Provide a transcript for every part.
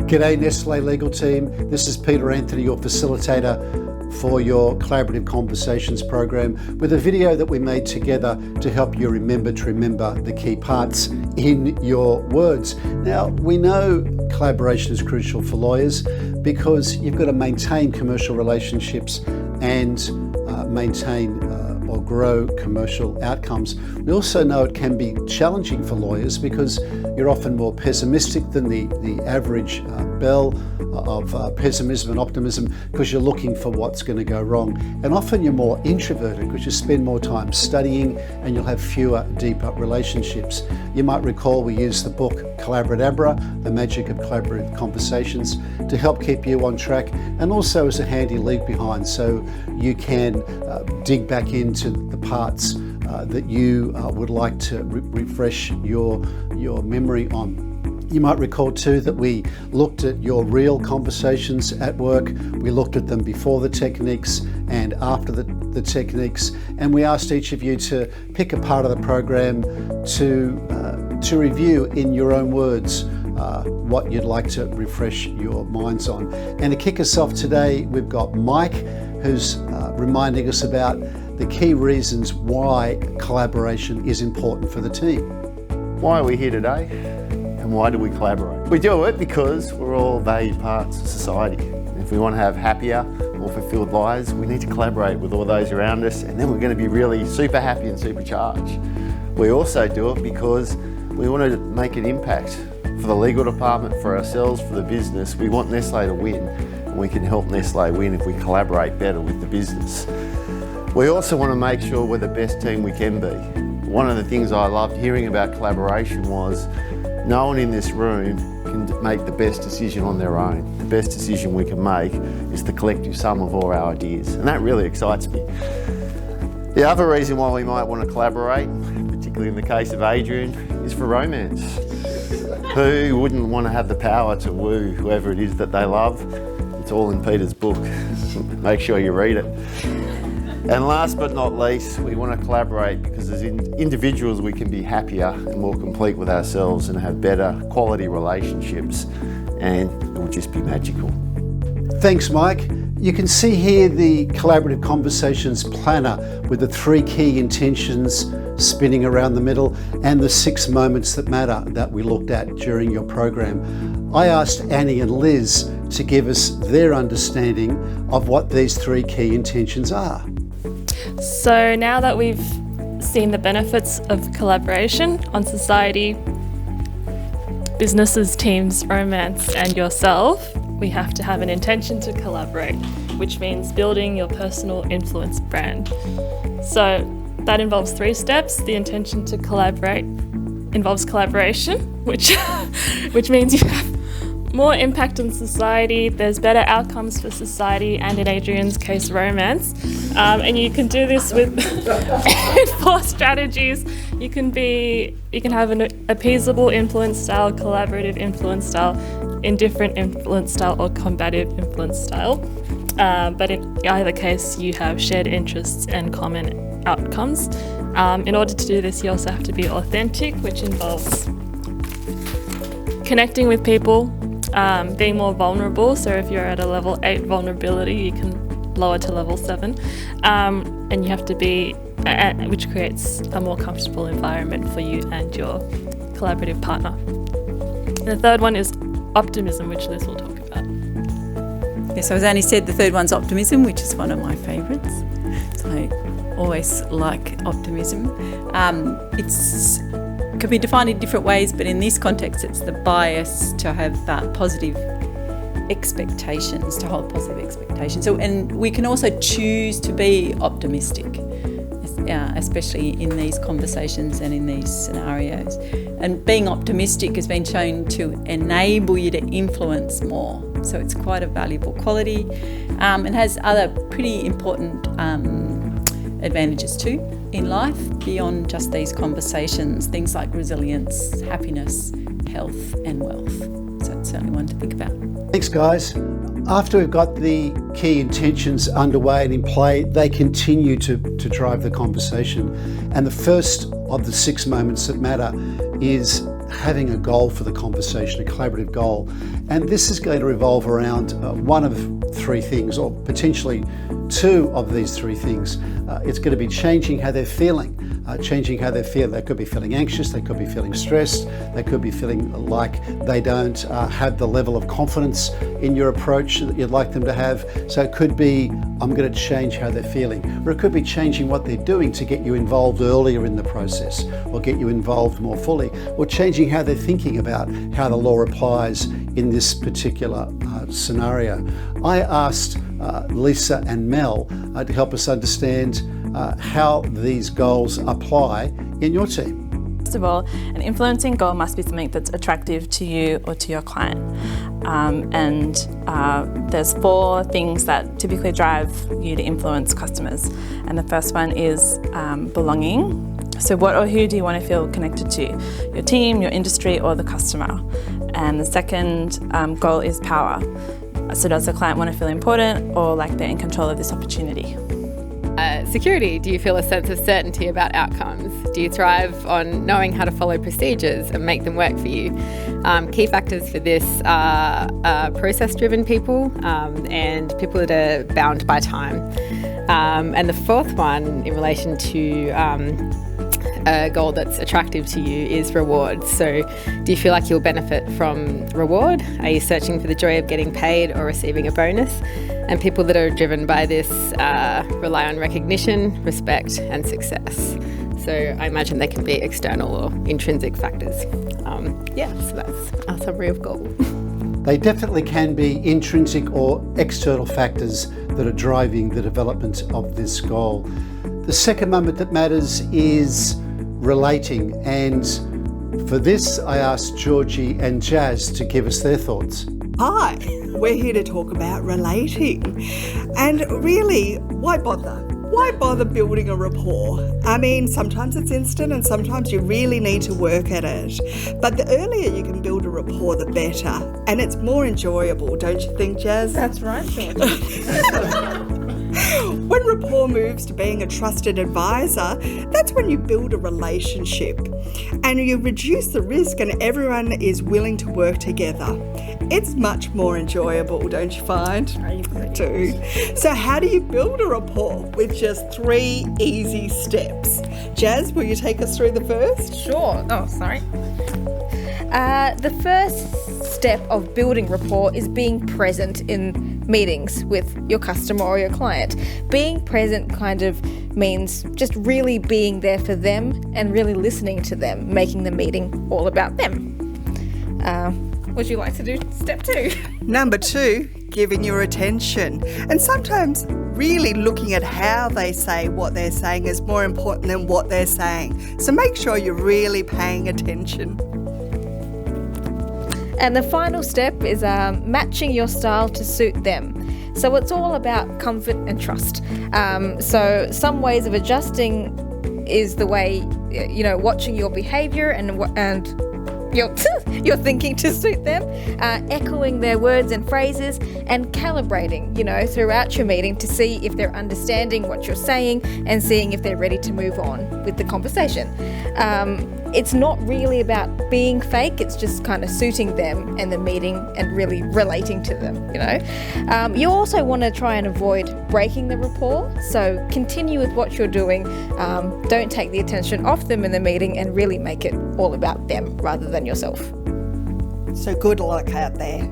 G'day Nestle legal team, this is Peter Anthony, your facilitator for your Collaborative Conversations program, with a video that we made together to help you remember the key parts in your words. Now, we know collaboration is crucial for lawyers because you've got to maintain commercial relationships and maintain or grow commercial outcomes. We also know it can be challenging for lawyers because you're often more pessimistic than the average bell of pessimism and optimism because you're looking for what's going to go wrong. And often you're more introverted because you spend more time studying and you'll have fewer, deeper relationships. You might recall we used the book Collabradabra, The Magic of Collaborative Conversations, to help keep you on track and also as a handy leave behind so you can dig back into the parts that you would like to refresh your memory on. You might recall too that we looked at your real conversations at work. We looked at them before the techniques and after the techniques, and we asked each of you to pick a part of the program to review in your own words what you'd like to refresh your minds on. And to kick us off today, we've got Mike, who's reminding us about the key reasons why collaboration is important for the team. Why are we here today? And why do we collaborate? We do it because we're all valued parts of society. If we want to have happier, more fulfilled lives, we need to collaborate with all those around us, and then we're going to be really super happy and supercharged. We also do it because we want to make an impact for the legal department, for ourselves, for the business. We want Nestle to win, and we can help Nestle win if we collaborate better with the business. We also want to make sure we're the best team we can be. One of the things I loved hearing about collaboration was no one in this room can make the best decision on their own. The best decision we can make is the collective sum of all our ideas, and that really excites me. The other reason why we might want to collaborate, particularly in the case of Adrian, is for romance. Who wouldn't want to have the power to woo whoever it is that they love? It's all in Peter's book. Make sure you read it. And last but not least, we want to collaborate because as individuals we can be happier and more complete with ourselves and have better quality relationships, and it will just be magical. Thanks, Mike. You can see here the Collaborative Conversations planner with the 3 key intentions spinning around the middle and the 6 moments that matter that we looked at during your program. I asked Annie and Liz to give us their understanding of what these 3 key intentions are. So now that we've seen the benefits of collaboration on society, businesses, teams, romance, and yourself, we have to have an intention to collaborate, which means building your personal influence brand. So that involves 3 steps. The intention to collaborate involves collaboration, which means you have more impact on society, there's better outcomes for society, and in Adrian's case, romance. And you can do this with 4 strategies. You can have an appeasable influence style, collaborative influence style, indifferent influence style, or combative influence style. But in either case, you have shared interests and common outcomes. In order to do this, you also have to be authentic, which involves connecting with people, being more vulnerable. So if you're at a level 8 vulnerability, you can lower to level 7. And you have to be, which creates a more comfortable environment for you and your collaborative partner. And the third one is optimism, which Liz will talk about. Yes, as Annie said, the third one's optimism, which is one of my favourites. So I always like optimism. It can be defined in different ways, but in this context, it's the bias to have positive expectations, to hold positive expectations. So, and we can also choose to be optimistic, especially in these conversations and in these scenarios. And being optimistic has been shown to enable you to influence more. So it's quite a valuable quality and has other pretty important advantages too in life beyond just these conversations, things like resilience, happiness, health and wealth. So it's certainly one to think about. Thanks, guys. After we've got the key intentions underway and in play, they continue to drive the conversation. And the first of the 6 moments that matter is having a goal for the conversation, a collaborative goal. And this is going to revolve around one of three things, or potentially two of these three things. It's going to be changing how they're feeling. Changing how they feel. They could be feeling anxious, they could be feeling stressed, they could be feeling like they don't have the level of confidence in your approach that you'd like them to have. So it could be, I'm going to change how they're feeling. Or it could be changing what they're doing to get you involved earlier in the process, or get you involved more fully, or changing how they're thinking about how the law applies in this particular scenario. I asked Lisa and Mel to help us understand how these goals apply in your team. First of all, an influencing goal must be something that's attractive to you or to your client. There's 4 things that typically drive you to influence customers. And the first one is belonging. So what or who do you want to feel connected to? Your team, your industry, or the customer? And the second goal is power. So does the client want to feel important or like they're in control of this opportunity? Security. Do you feel a sense of certainty about outcomes? Do you thrive on knowing how to follow procedures and make them work for you? Key factors for this are process-driven people and people that are bound by time. And the fourth one, in relation to a goal that's attractive to you, is reward. So do you feel like you'll benefit from reward? Are you searching for the joy of getting paid or receiving a bonus? And people that are driven by this rely on recognition, respect and success. So I imagine they can be external or intrinsic factors. So that's our summary of goal. They definitely can be intrinsic or external factors that are driving the development of this goal. The second moment that matters is relating, and for this I asked Georgie and Jazz to give us their thoughts. Hi, we're here to talk about relating. And really, why bother? Why bother building a rapport? I mean, sometimes it's instant and sometimes you really need to work at it. But the earlier you can build a rapport, the better. And it's more enjoyable, don't you think, Jazz? That's right, George. When rapport moves to being a trusted advisor, that's when you build a relationship and you reduce the risk and everyone is willing to work together. It's much more enjoyable, don't you find? I agree. Too. So how do you build a rapport? With just 3 easy steps. Jazz, will you take us through the first? Sure. Oh, sorry. The first step of building rapport is being present in meetings with your customer or your client. Being present kind of means just really being there for them and really listening to them, making the meeting all about them. Would you like to do step 2? Number 2, giving your attention. And sometimes really looking at how they say what they're saying is more important than what they're saying. So make sure you're really paying attention. And the final step is matching your style to suit them. So it's all about comfort and trust. So some ways of adjusting is the way, watching your behaviour and your thinking to suit them, echoing their words and phrases, and calibrating, throughout your meeting to see if they're understanding what you're saying and seeing if they're ready to move on with the conversation. It's not really about being fake, it's just kind of suiting them and the meeting and really relating to them, You also want to try and avoid breaking the rapport, so continue with what you're doing. Don't take the attention off them in the meeting and really make it all about them rather than yourself. So good luck out there.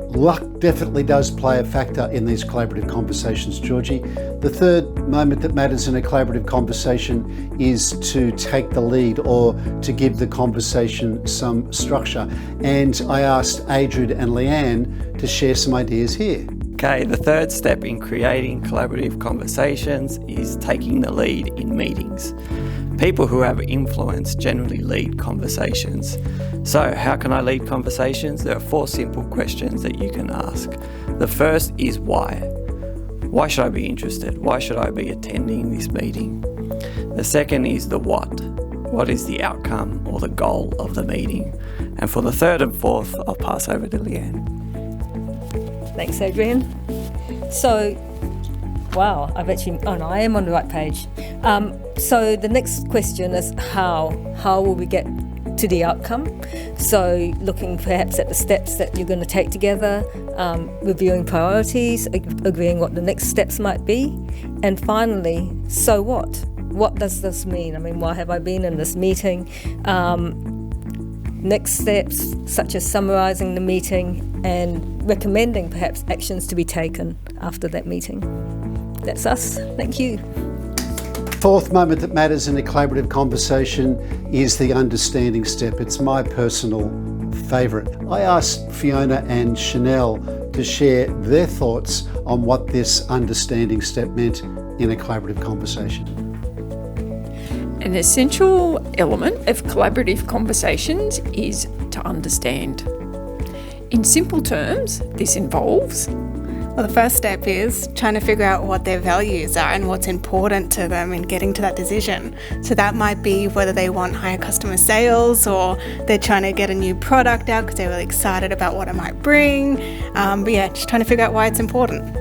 Luck definitely does play a factor in these collaborative conversations, Georgie. The third moment that matters in a collaborative conversation is to take the lead or to give the conversation some structure. And I asked Adrian and Leanne to share some ideas here. Okay, the third step in creating collaborative conversations is taking the lead in meetings. People who have influence generally lead conversations. So how can I lead conversations? There are 4 simple questions that you can ask. The first is why. Why should I be interested? Why should I be attending this meeting? The second is the what. What is the outcome or the goal of the meeting? And for the third and fourth, I'll pass over to Leanne. Thanks, Adrian. So, wow, I am on the right page. So the next question is how. How will we get to the outcome. So looking perhaps at the steps that you're going to take together, reviewing priorities, agreeing what the next steps might be, and finally, so what? What does this mean? I mean, why have I been in this meeting? Next steps, such as summarising the meeting and recommending perhaps actions to be taken after that meeting. That's us. Thank you. Fourth moment that matters in a collaborative conversation is the understanding step. It's my personal favourite. I asked Fiona and Chanel to share their thoughts on what this understanding step meant in a collaborative conversation. An essential element of collaborative conversations is to understand. In simple terms, this involves Well, the first step is trying to figure out what their values are and what's important to them in getting to that decision. So that might be whether they want higher customer sales or they're trying to get a new product out because they're really excited about what it might bring. But yeah, just trying to figure out why it's important.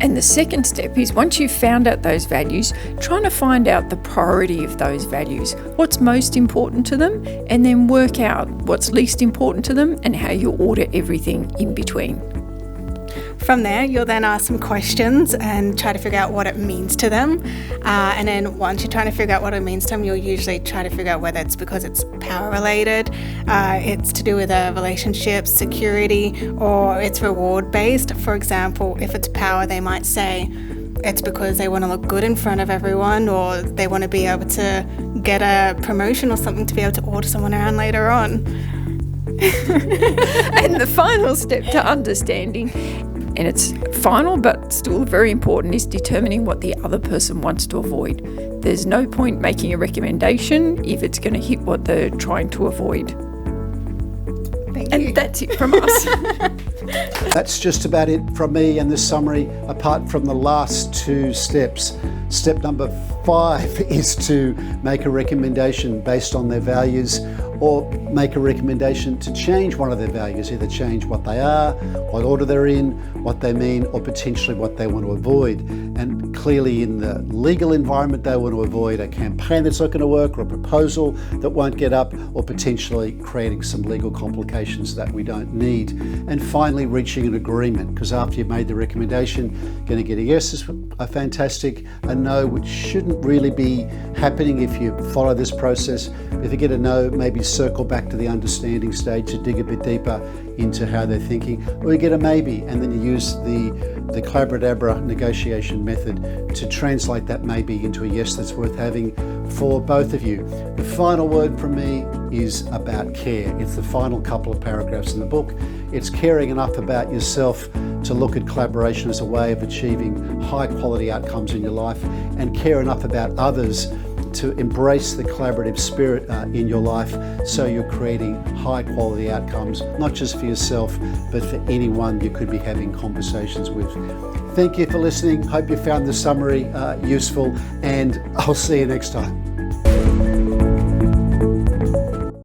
And the second step is, once you've found out those values, trying to find out the priority of those values, what's most important to them, and then work out what's least important to them and how you order everything in between. From there, you'll then ask some questions and try to figure out what it means to them. And then once you're trying to figure out what it means to them, you'll usually try to figure out whether it's because it's power related, it's to do with a relationship, security, or it's reward based. For example, if it's power, they might say it's because they want to look good in front of everyone, or they want to be able to get a promotion or something to be able to order someone around later on. And the final step to understanding, and it's final but still very important, is determining what the other person wants to avoid. There's no point making a recommendation if it's going to hit what they're trying to avoid. Thank and you. That's it from us. That's just about it from me and this summary, apart from the last two steps. Step number 5 is to make a recommendation based on their values, or make a recommendation to change one of their values, either change what they are, what order they're in, what they mean, or potentially what they want to avoid. And clearly in the legal environment, they want to avoid a campaign that's not going to work, or a proposal that won't get up, or potentially creating some legal complications that we don't need. And finally, reaching an agreement, because after you've made the recommendation, going to get a yes is fantastic, a no, which shouldn't really be happening if you follow this process. If you get a no, maybe circle back to the understanding stage to dig a bit deeper into how they're thinking, or you get a maybe, and then you use the Collabradabra negotiation method to translate that maybe into a yes that's worth having for both of you. The final word from me is about care. It's the final couple of paragraphs in the book. It's caring enough about yourself to look at collaboration as a way of achieving high quality outcomes in your life, and care enough about others to embrace the collaborative spirit in your life, so you're creating high quality outcomes, not just for yourself, but for anyone you could be having conversations with. Thank you for listening. Hope you found the summary useful, and I'll see you next time.